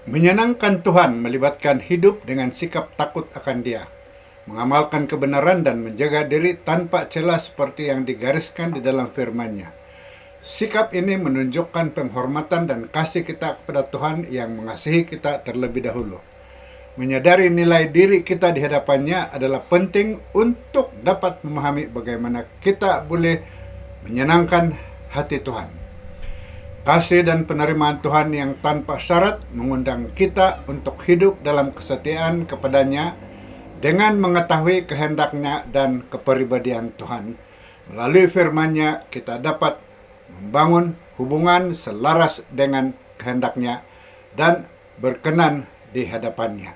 Menyenangkan Tuhan melibatkan hidup dengan sikap takut akan Dia, mengamalkan kebenaran dan menjaga diri tanpa celah seperti yang digariskan di dalam firman-Nya. Sikap ini menunjukkan penghormatan dan kasih kita kepada Tuhan yang mengasihi kita terlebih dahulu. Menyadari nilai diri kita di hadapannya adalah penting untuk dapat memahami bagaimana kita boleh menyenangkan hati Tuhan. Kasih dan penerimaan Tuhan yang tanpa syarat mengundang kita untuk hidup dalam kesetiaan kepadanya dengan mengetahui kehendak-Nya dan kepribadian Tuhan. Melalui firman-Nya kita dapat membangun hubungan selaras dengan kehendak-Nya dan berkenan di hadapan-Nya.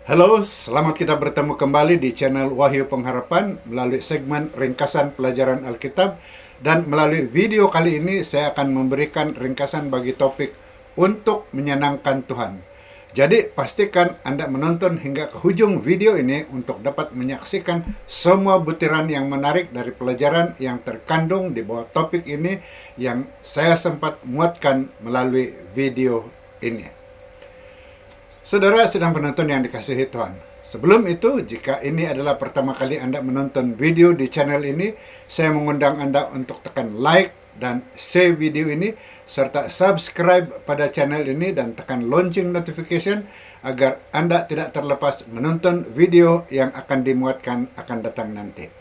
Halo, selamat kita bertemu kembali di channel Wahyu Pengharapan melalui segmen ringkasan pelajaran Alkitab, dan melalui video kali ini saya akan memberikan ringkasan bagi topik untuk menyenangkan Tuhan. Jadi pastikan Anda menonton hingga ke ujung video ini untuk dapat menyaksikan semua butiran yang menarik dari pelajaran yang terkandung di bawah topik ini yang saya sempat muatkan melalui video ini. Saudara sedang penonton yang dikasihi Tuhan. Sebelum itu, jika ini adalah pertama kali Anda menonton video di channel ini, saya mengundang Anda untuk tekan like dan share video ini, serta subscribe pada channel ini dan tekan lonceng notification agar Anda tidak terlepas menonton video yang akan dimuatkan akan datang nanti.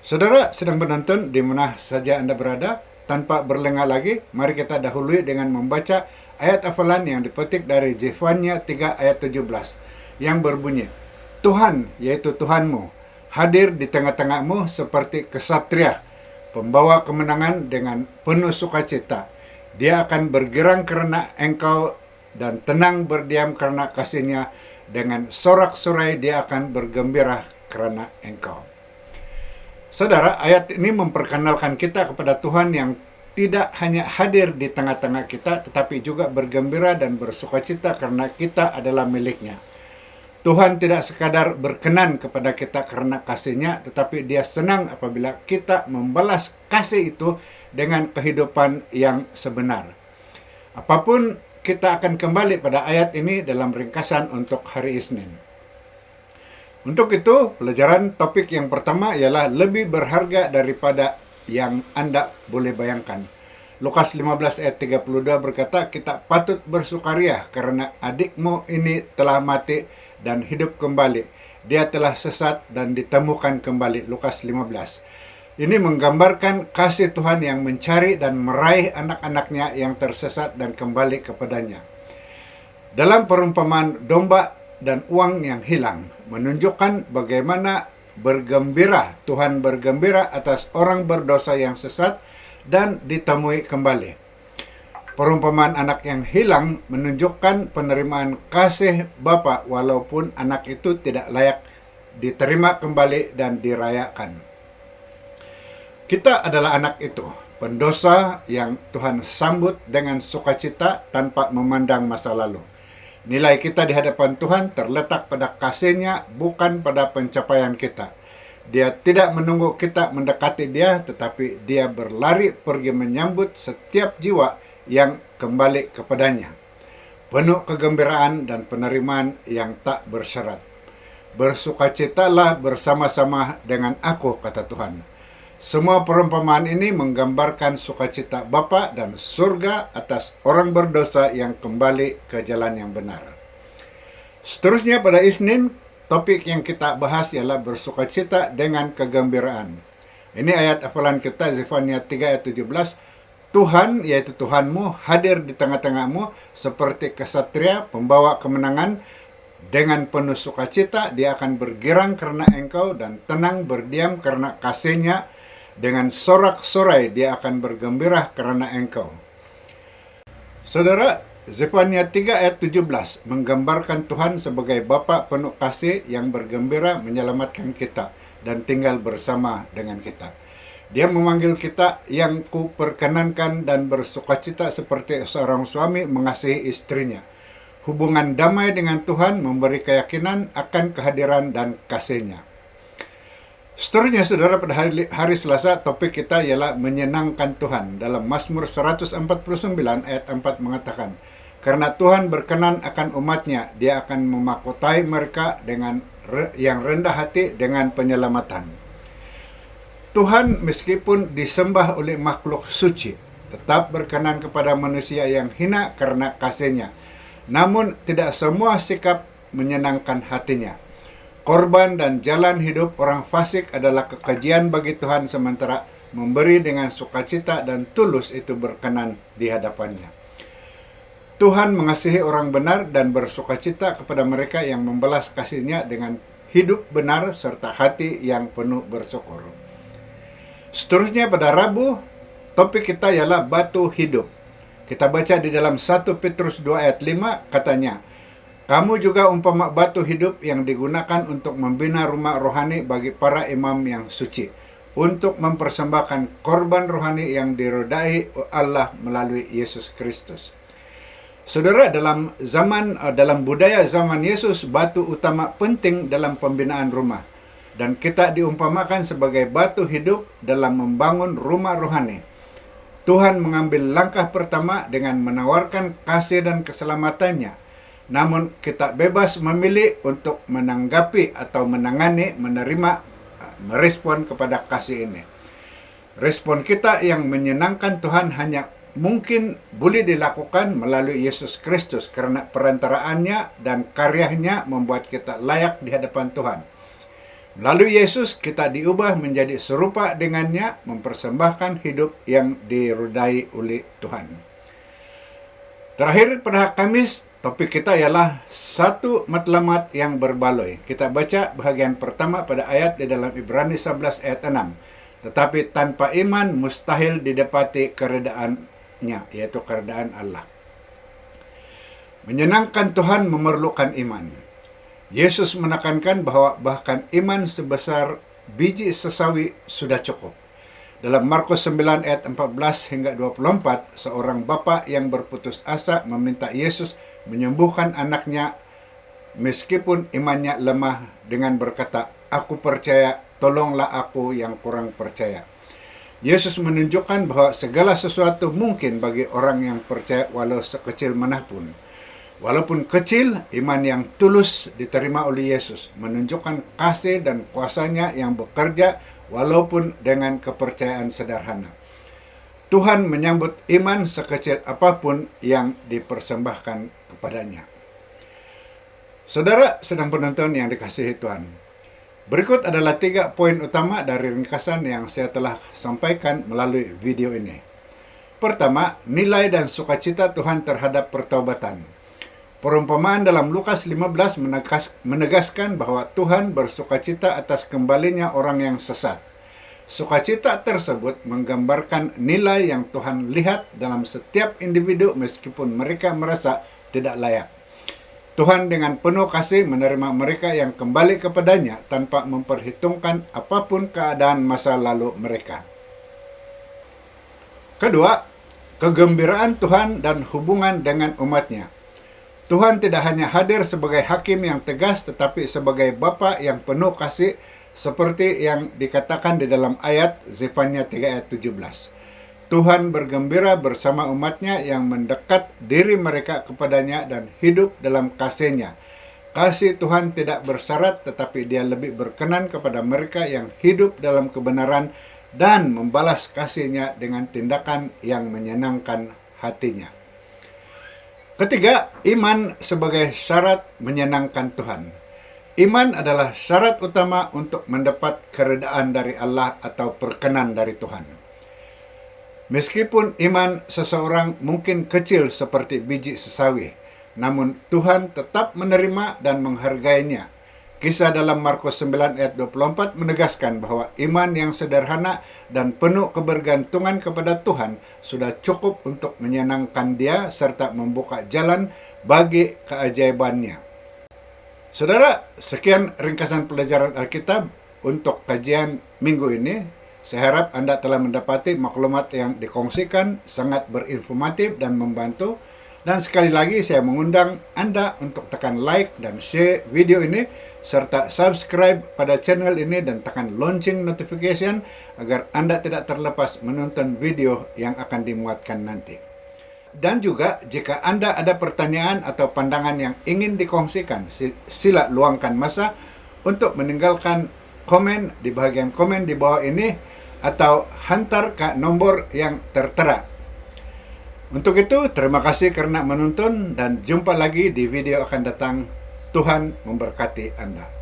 Saudara sedang menonton di mana saja Anda berada, tanpa berlengah lagi, mari kita dahului dengan membaca ayat hafalan yang dipetik dari Zefania 3 ayat 17 yang berbunyi, Tuhan, yaitu Tuhanmu, hadir di tengah-tengahmu seperti kesatria, pembawa kemenangan dengan penuh sukacita. Dia akan bergerang karena engkau dan tenang berdiam karena kasih-Nya. Dengan sorak-sorai dia akan bergembira karena engkau. Saudara, ayat ini memperkenalkan kita kepada Tuhan yang tidak hanya hadir di tengah-tengah kita, tetapi juga bergembira dan bersukacita karena kita adalah milik-Nya. Tuhan tidak sekadar berkenan kepada kita karena kasih-Nya, tetapi Dia senang apabila kita membalas kasih itu dengan kehidupan yang sebenar. Apapun, kita akan kembali pada ayat ini dalam ringkasan untuk hari Isnin. Untuk itu, pelajaran topik yang pertama ialah lebih berharga daripada yang Anda boleh bayangkan. Lukas 15 ayat 32 berkata, kita patut bersukaria karena adikmu ini telah mati dan hidup kembali. Dia telah sesat dan ditemukan kembali. Lukas 15. Ini menggambarkan kasih Tuhan yang mencari dan meraih anak-anaknya yang tersesat dan kembali kepadanya. Dalam perumpamaan domba dan uang yang hilang, menunjukkan bagaimana bergembira, Tuhan bergembira atas orang berdosa yang sesat dan ditemui kembali. Perumpamaan anak yang hilang menunjukkan penerimaan kasih Bapa walaupun anak itu tidak layak diterima kembali dan dirayakan. Kita adalah anak itu, pendosa yang Tuhan sambut dengan sukacita tanpa memandang masa lalu. Nilai kita di hadapan Tuhan terletak pada kasih-Nya, bukan pada pencapaian kita. Dia tidak menunggu kita mendekati Dia, tetapi Dia berlari pergi menyambut setiap jiwa yang kembali kepadanya. Penuh kegembiraan dan penerimaan yang tak bersyarat. Bersukacitalah bersama-sama dengan aku, kata Tuhan. Semua perumpamaan ini menggambarkan sukacita Bapa dan surga atas orang berdosa yang kembali ke jalan yang benar. Seterusnya pada Isnin, topik yang kita bahas ialah bersukacita dengan kegembiraan. Ini ayat hafalan kita, Zefania 3 ayat 17. Tuhan, yaitu Tuhanmu, hadir di tengah-tengahmu seperti kesatria, pembawa kemenangan. Dengan penuh sukacita, dia akan bergirang karena engkau dan tenang berdiam karena kasih-Nya. Dengan sorak-sorai dia akan bergembira karena engkau. Saudara, Zefania 3 ayat 17 menggambarkan Tuhan sebagai Bapa penuh kasih yang bergembira menyelamatkan kita dan tinggal bersama dengan kita. Dia memanggil kita yang kuperkenankan dan bersukacita seperti seorang suami mengasihi istrinya. hubungan damai dengan Tuhan memberi keyakinan akan kehadiran dan kasih-Nya. Seterusnya, saudara, pada hari Selasa topik kita ialah menyenangkan Tuhan. Dalam Mazmur 149 ayat 4 mengatakan, karena Tuhan berkenan akan umat-Nya, Dia akan memahkotai mereka dengan yang rendah hati dengan penyelamatan. Tuhan meskipun disembah oleh makhluk suci, tetap berkenan kepada manusia yang hina karena kasih-Nya. Namun tidak semua sikap menyenangkan hati-Nya. Korban dan jalan hidup orang fasik adalah kekejian bagi Tuhan, sementara memberi dengan sukacita dan tulus itu berkenan di hadapan-Nya. Tuhan mengasihi orang benar dan bersukacita kepada mereka yang membalas kasih-Nya dengan hidup benar serta hati yang penuh bersyukur. Seterusnya pada Rabu, topik kita ialah batu hidup. Kita baca di dalam 1 Petrus 2 ayat 5, katanya, kamu juga umpama batu hidup yang digunakan untuk membina rumah rohani bagi para imam yang suci, untuk mempersembahkan korban rohani yang diridai Allah melalui Yesus Kristus. Saudara, dalam budaya zaman Yesus, batu utama penting dalam pembinaan rumah, dan kita diumpamakan sebagai batu hidup dalam membangun rumah rohani. Tuhan mengambil langkah pertama dengan menawarkan kasih dan keselamatannya. Namun kita bebas memilih untuk menanggapi atau menangani, menerima, merespon kepada kasih ini. Respon kita yang menyenangkan Tuhan hanya mungkin boleh dilakukan melalui Yesus Kristus, karena perantaraannya dan karyanya membuat kita layak di hadapan Tuhan. Melalui Yesus kita diubah menjadi serupa dengannya, mempersembahkan hidup yang diridai oleh Tuhan. Terakhir pada Kamis, topik kita ialah satu matlamat yang berbaloi. Kita baca bahagian pertama pada ayat di dalam Ibrani 11 ayat 6. Tetapi tanpa iman mustahil didapati keredaannya, yaitu keredaan Allah. Menyenangkan Tuhan memerlukan iman. Yesus menekankan bahwa bahkan iman sebesar biji sesawi sudah cukup. Dalam Markus 9 ayat 14 hingga 24, seorang bapa yang berputus asa meminta Yesus menyembuhkan anaknya meskipun imannya lemah dengan berkata, "Aku percaya, tolonglah aku yang kurang percaya." Yesus menunjukkan bahwa segala sesuatu mungkin bagi orang yang percaya walau sekecil manapun. Walaupun kecil, iman yang tulus diterima oleh Yesus menunjukkan kasih dan kuasa-Nya yang bekerja walaupun dengan kepercayaan sederhana. Tuhan menyambut iman sekecil apapun yang dipersembahkan kepadanya. Saudara sedang penonton yang dikasihi Tuhan, berikut adalah 3 poin utama dari ringkasan yang saya telah sampaikan melalui video ini. Pertama, nilai dan sukacita Tuhan terhadap pertobatan. Perumpamaan dalam Lukas 15 menegaskan bahwa Tuhan bersukacita atas kembalinya orang yang sesat. Sukacita tersebut menggambarkan nilai yang Tuhan lihat dalam setiap individu meskipun mereka merasa tidak layak. Tuhan dengan penuh kasih menerima mereka yang kembali kepadanya tanpa memperhitungkan apapun keadaan masa lalu mereka. Kedua, kegembiraan Tuhan dan hubungan dengan umat-Nya. Tuhan tidak hanya hadir sebagai hakim yang tegas, tetapi sebagai Bapa yang penuh kasih, seperti yang dikatakan di dalam ayat Zefania 3 ayat 17. Tuhan bergembira bersama umat-Nya yang mendekat diri mereka kepadanya dan hidup dalam kasih-Nya. Kasih Tuhan tidak bersyarat, tetapi Dia lebih berkenan kepada mereka yang hidup dalam kebenaran dan membalas kasih-Nya dengan tindakan yang menyenangkan hati-Nya. Ketiga, iman sebagai syarat menyenangkan Tuhan. Iman adalah syarat utama untuk mendapat keredaan dari Allah atau perkenan dari Tuhan. Meskipun iman seseorang mungkin kecil seperti biji sesawi, namun Tuhan tetap menerima dan menghargainya. Kisah dalam Markus 9 ayat 24 menegaskan bahwa iman yang sederhana dan penuh kebergantungan kepada Tuhan sudah cukup untuk menyenangkan Dia serta membuka jalan bagi keajaiban-Nya. Saudara, sekian ringkasan pelajaran Alkitab untuk kajian minggu ini. Saya harap Anda telah mendapati maklumat yang dikongsikan sangat berinformatif dan membantu. Dan sekali lagi saya mengundang Anda untuk tekan like dan share video ini, serta subscribe pada channel ini dan tekan lonceng notification agar Anda tidak terlepas menonton video yang akan dimuatkan nanti. Dan juga jika Anda ada pertanyaan atau pandangan yang ingin dikongsikan, sila luangkan masa untuk meninggalkan komen di bagian komen di bawah ini atau hantar ke nomor yang tertera. Untuk itu, terima kasih karena menonton dan jumpa lagi di video akan datang. Tuhan memberkati Anda.